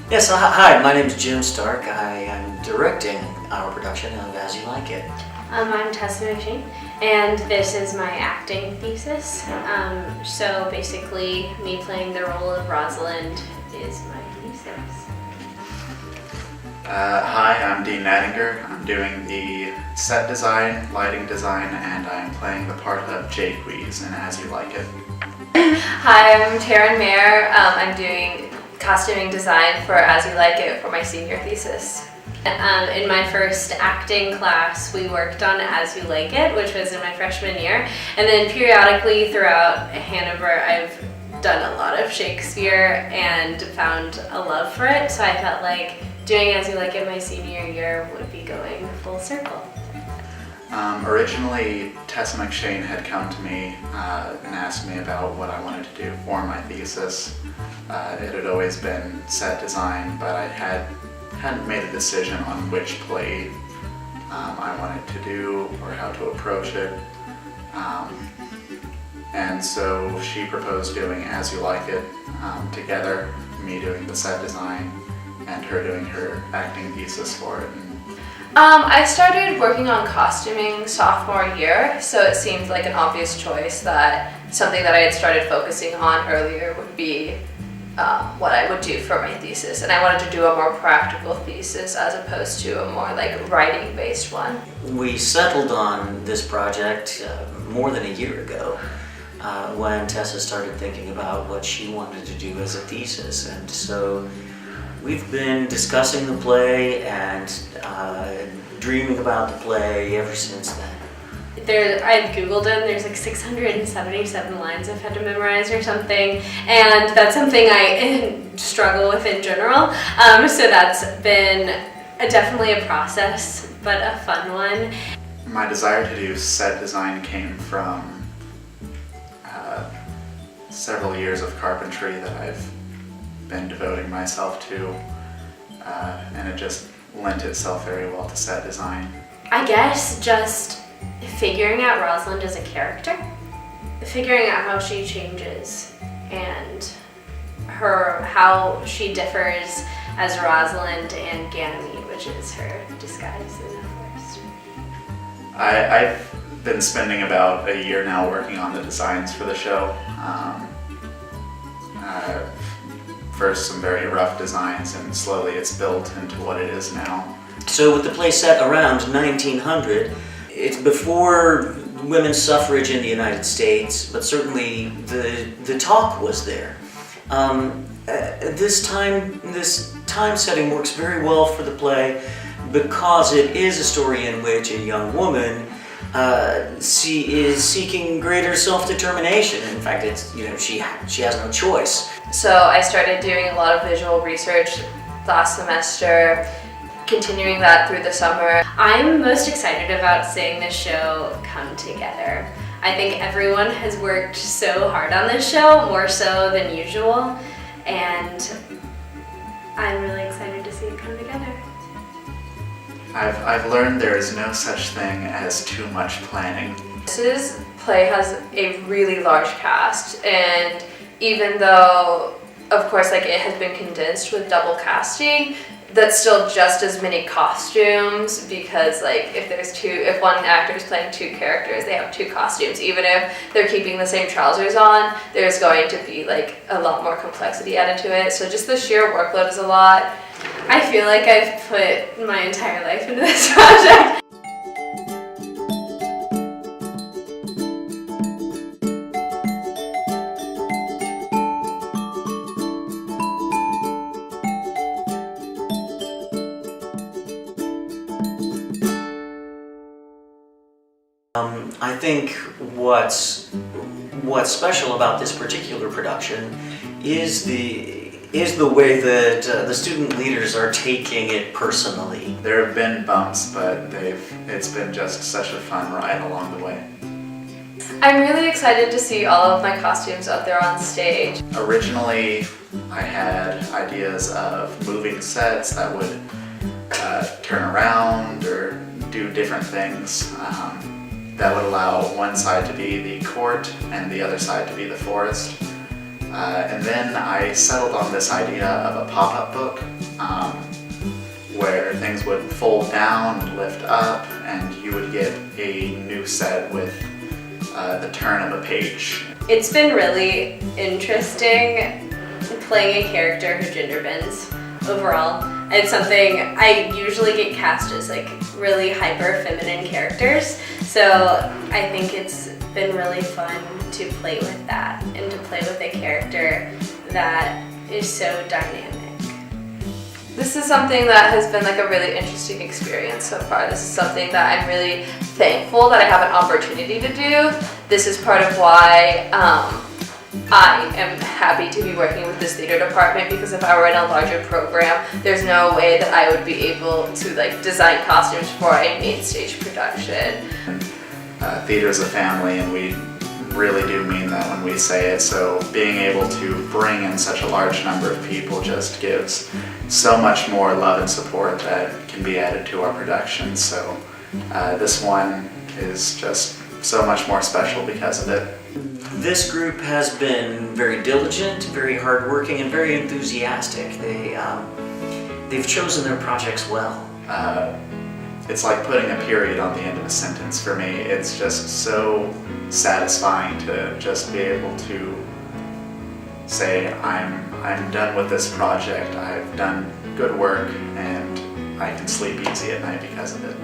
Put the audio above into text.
Yes, hi, my name is Jim Stark. I am directing our production of As You Like It. I'm Tessa McShane, and this is my acting thesis. So basically, me playing the role of Rosalind is my thesis. Hi, I'm Gnadinger. I'm doing the set design, lighting design, and I'm playing the part of Jaques in As You Like It. Hi, I'm Taryn Mayor. I'm doing costuming design for As You Like It for my senior thesis. In my first acting class, we worked on As You Like It, which was in my freshman year. And then periodically throughout Hanover, I've done a lot of Shakespeare and found a love for it. So I felt like doing As You Like It my senior year would be going full circle. Originally, Tessa McShane had come to me and asked me about what I wanted to do for my thesis. It had always been set design, but I hadn't made a decision on which play I wanted to do or how to approach it. And so she proposed doing As You Like It together, me doing the set design and her doing her acting thesis for it. I started working on costuming sophomore year, so it seemed like an obvious choice that something that I had started focusing on earlier would be what I would do for my thesis. And I wanted to do a more practical thesis as opposed to a more like writing-based one. We settled on this project more than a year ago when Tessa started thinking about what she wanted to do as a thesis. And so we've been discussing the play and dreaming about the play ever since then. I've Googled it and there's like 677 lines I've had to memorize or something, and that's something I struggle with in general. So that's been definitely a process, but a fun one. My desire to do set design came from several years of carpentry that I've been devoting myself to, and it just lent itself very well to set design. I guess just figuring out Rosalind as a character, figuring out how she changes and how she differs as Rosalind and Ganymede, which is her disguise in the forest. I've been spending about a year now working on the designs for the show. First some very rough designs, and slowly it's built into what it is now. So with the play set around 1900, it's before women's suffrage in the United States, but certainly the talk was there. This time setting works very well for the play because it is a story in which a young woman she is seeking greater self-determination. In fact, she has no choice. So I started doing a lot of visual research last semester, continuing that through the summer. I'm most excited about seeing this show come together. I think everyone has worked so hard on this show, more so than usual, and I'm really excited to see it come together. I've learned there is no such thing as too much planning. This play has a really large cast, and even though, of course, like it has been condensed with double casting, that's still just as many costumes, because like if one actor is playing two characters, they have two costumes. Even if they're keeping the same trousers on, there's going to be like a lot more complexity added to it. So just the sheer workload is a lot. I feel like I've put my entire life into this project. I think what's special about this particular production is the way that the student leaders are taking it personally. There have been bumps, but it's been just such a fun ride along the way. I'm really excited to see all of my costumes up there on stage. Originally, I had ideas of moving sets that would turn around or do different things. That would allow one side to be the court and the other side to be the forest. And then I settled on this idea of a pop-up book where things would fold down and lift up, and you would get a new set with the turn of a page. It's been really interesting playing a character who gender bends overall. It's something I usually get cast as like really hyper feminine characters, so I think it's been really fun to play with that and to play with a character that is so dynamic. This is something that has been like a really interesting experience so far. This is something that I'm really thankful that I have an opportunity to do. This is part of why I am happy to be working with this theater department, because if I were in a larger program, there's no way that I would be able to like design costumes for a main stage production. Theater is a family, and we really do mean that when we say it, so being able to bring in such a large number of people just gives so much more love and support that can be added to our production. So this one is just so much more special because of it. This group has been very diligent, very hardworking, and very enthusiastic. They've chosen their projects well. It's like putting a period on the end of a sentence for me. It's just so satisfying to just be able to say I'm done with this project, I've done good work, and I can sleep easy at night because of it.